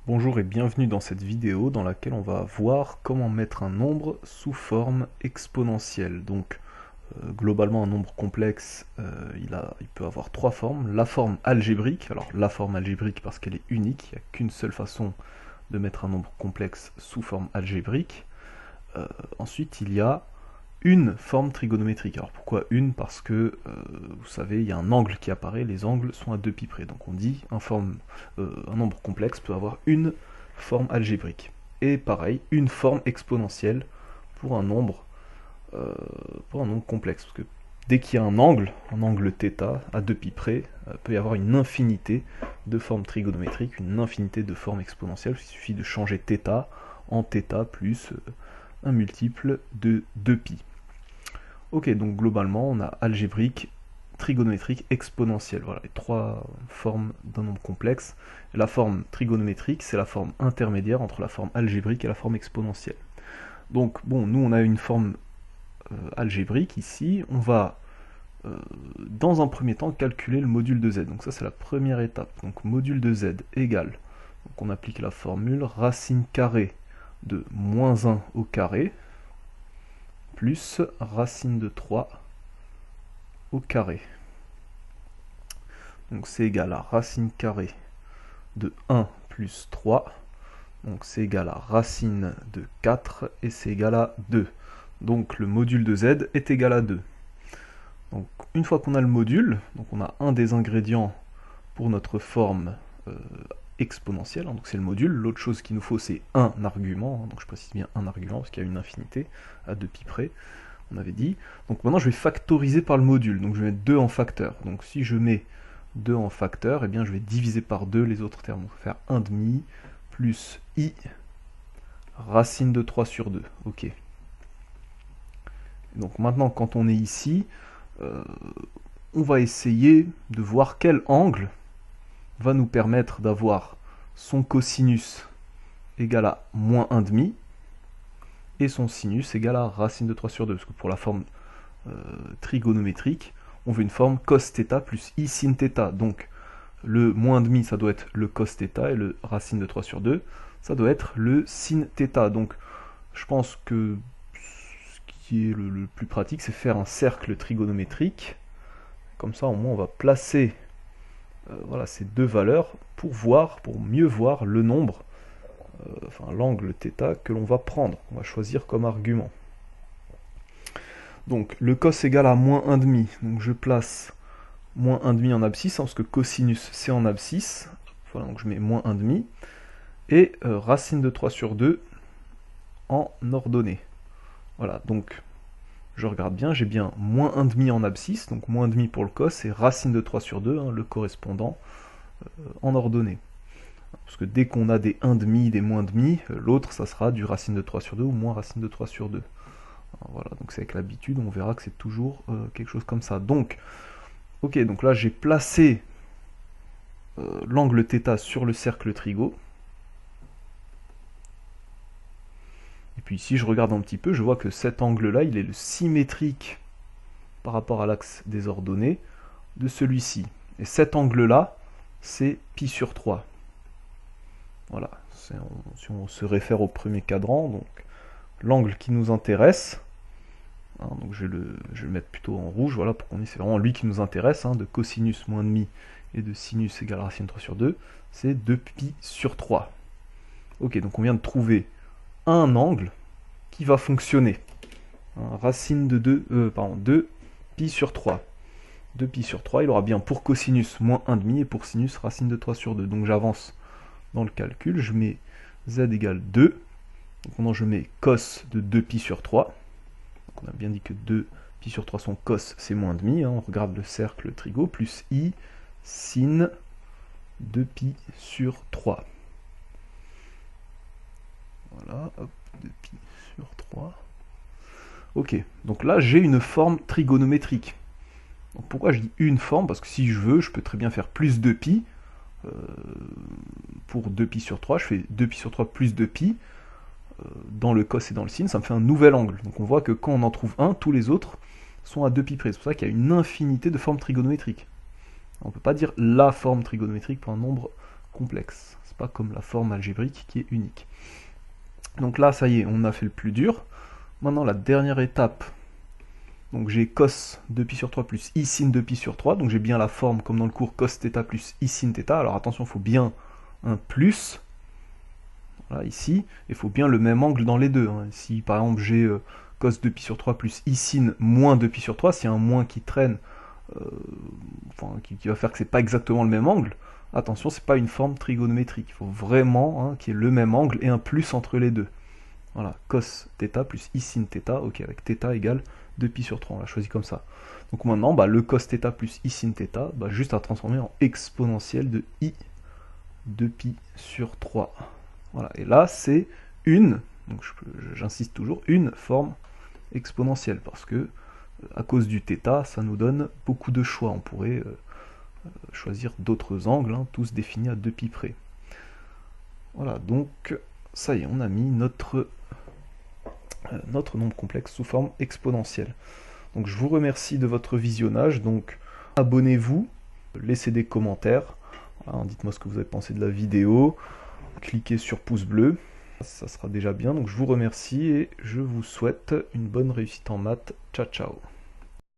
Bonjour et bienvenue dans cette vidéo dans laquelle on va voir comment mettre un nombre sous forme exponentielle. Donc globalement un nombre complexe, il peut avoir trois formes. La forme algébrique, alors la forme algébrique parce qu'elle est unique, il n'y a qu'une seule façon de mettre un nombre complexe sous forme algébrique. Ensuite il y a une forme trigonométrique. Alors pourquoi une? Parce que vous savez, il y a un angle qui apparaît, les angles sont à 2π près. Donc on dit un nombre complexe peut avoir une forme algébrique. Et pareil, une forme exponentielle pour un nombre, complexe. Parce que dès qu'il y a un angle θ à 2π près, peut y avoir une infinité de formes trigonométriques, une infinité de formes exponentielles. Il suffit de changer θ en θ plus un multiple de 2π. Ok, donc globalement, on a algébrique, trigonométrique, exponentielle. Voilà, les trois formes d'un nombre complexe. Et la forme trigonométrique, c'est la forme intermédiaire entre la forme algébrique et la forme exponentielle. Donc, bon, nous, on a une forme algébrique ici. On va, dans un premier temps, calculer le module de z. Donc ça, c'est la première étape. Donc, module de z égale, donc on applique la formule racine carrée de moins 1 au carré, plus racine de 3 au carré. Donc c'est égal à racine carrée de 1 plus 3. Donc c'est égal à racine de 4 et c'est égal à 2. Donc le module de z est égal à 2. Donc une fois qu'on a le module, donc on a un des ingrédients pour notre forme exponentielle, donc c'est le module. L'autre chose qu'il nous faut, c'est un argument, donc je précise bien un argument, parce qu'il y a une infinité à 2π près, on avait dit. Donc maintenant, je vais factoriser par le module, donc je vais mettre 2 en facteur. Donc si je mets 2 en facteur, eh bien je vais diviser par 2 les autres termes. Donc faire 1,5 plus i racine de 3 sur 2. Ok. Donc maintenant, quand on est ici, on va essayer de voir quel angle va nous permettre d'avoir son cosinus égal à moins 1,5 et son sinus égal à racine de 3 sur 2. Parce que pour la forme trigonométrique, on veut une forme cos θ plus i sin θ. Donc le moins 1,5, ça doit être le cos θ, et le racine de 3 sur 2, ça doit être le sin θ. Donc je pense que ce qui est le plus pratique, c'est faire un cercle trigonométrique. Comme ça, au moins, on va placer voilà, ces deux valeurs pour mieux voir le nombre, enfin l'angle θ que l'on va prendre, on va choisir comme argument. Donc le cos égale à moins 1,5, donc je place moins 1,5 en abscisse, parce que cosinus c'est en abscisse, voilà, donc je mets moins 1,5, et racine de 3 sur 2 en ordonnée. Voilà, donc je regarde bien, j'ai bien moins 1,5 en abscisse, donc moins 1,5 pour le cos, et racine de 3 sur 2, hein, le correspondant, en ordonnée. Parce que dès qu'on a des 1,5, des moins 1,5, l'autre ça sera du racine de 3 sur 2 ou moins racine de 3 sur 2. Alors, voilà, donc c'est avec l'habitude, on verra que c'est toujours quelque chose comme ça. Donc, ok, donc là j'ai placé l'angle θ sur le cercle trigo. Et puis ici je regarde un petit peu, je vois que cet angle-là, il est le symétrique par rapport à l'axe des ordonnées de celui-ci. Et cet angle-là, c'est π sur 3. Voilà, si on se réfère au premier cadran, donc l'angle qui nous intéresse, hein, donc je vais le mettre plutôt en rouge, voilà, pour qu'on ait, c'est vraiment lui qui nous intéresse, hein, de cosinus moins demi et de sinus égale racine 3 sur 2, c'est 2π sur 3. Ok, donc on vient de trouver un angle qui va fonctionner. Hein, racine de 2π sur 3. 2π sur 3, il aura bien pour cosinus moins 1,5 et pour sinus racine de 3 sur 2. Donc j'avance dans le calcul, je mets z égale 2. Donc maintenant je mets cos de 2π sur 3. Donc on a bien dit que 2π sur 3 son cos, c'est moins 1,5. Hein, on regarde le cercle trigo, plus i sin 2π sur 3. Voilà, hop, 2π sur 3. Ok, donc là j'ai une forme trigonométrique. Donc pourquoi je dis une forme? Parce que si je veux, je peux très bien faire plus 2π. Pour 2π sur 3, je fais 2π sur 3 plus 2π. Dans le cos et dans le sin, ça me fait un nouvel angle. Donc on voit que quand on en trouve un, tous les autres sont à 2π près. C'est pour ça qu'il y a une infinité de formes trigonométriques. On ne peut pas dire la forme trigonométrique pour un nombre complexe. C'est pas comme la forme algébrique qui est unique. Donc là, ça y est, on a fait le plus dur. Maintenant, la dernière étape. Donc j'ai cos 2pi sur 3 plus i sin 2pi sur 3. Donc j'ai bien la forme comme dans le cours cos θ plus i sin θ. Alors attention, il faut bien un plus. Voilà, ici. Il faut bien le même angle dans les deux. Hein. Si par exemple j'ai cos 2pi sur 3 plus i sin moins 2pi sur 3, s'il y a un moins qui traîne, qui va faire que c'est pas exactement le même angle, attention, c'est pas une forme trigonométrique. Il faut vraiment qu'il y ait le même angle et un plus entre les deux. Voilà, cos θ plus i sin θ, ok, avec θ égale 2pi sur 3, on l'a choisi comme ça. Donc maintenant, le cos θ plus i sin θ, juste à transformer en exponentielle de i 2pi sur 3. Voilà, et là c'est une, donc j'insiste toujours, une forme exponentielle, parce que à cause du θ, ça nous donne beaucoup de choix. On pourrait choisir d'autres angles, tous définis à 2pi près. Voilà, donc ça y est, on a mis notre nombre complexe sous forme exponentielle. Donc je vous remercie de votre visionnage, donc abonnez-vous, laissez des commentaires, voilà, dites-moi ce que vous avez pensé de la vidéo, cliquez sur pouce bleu, ça sera déjà bien. Donc je vous remercie et je vous souhaite une bonne réussite en maths. Ciao ciao.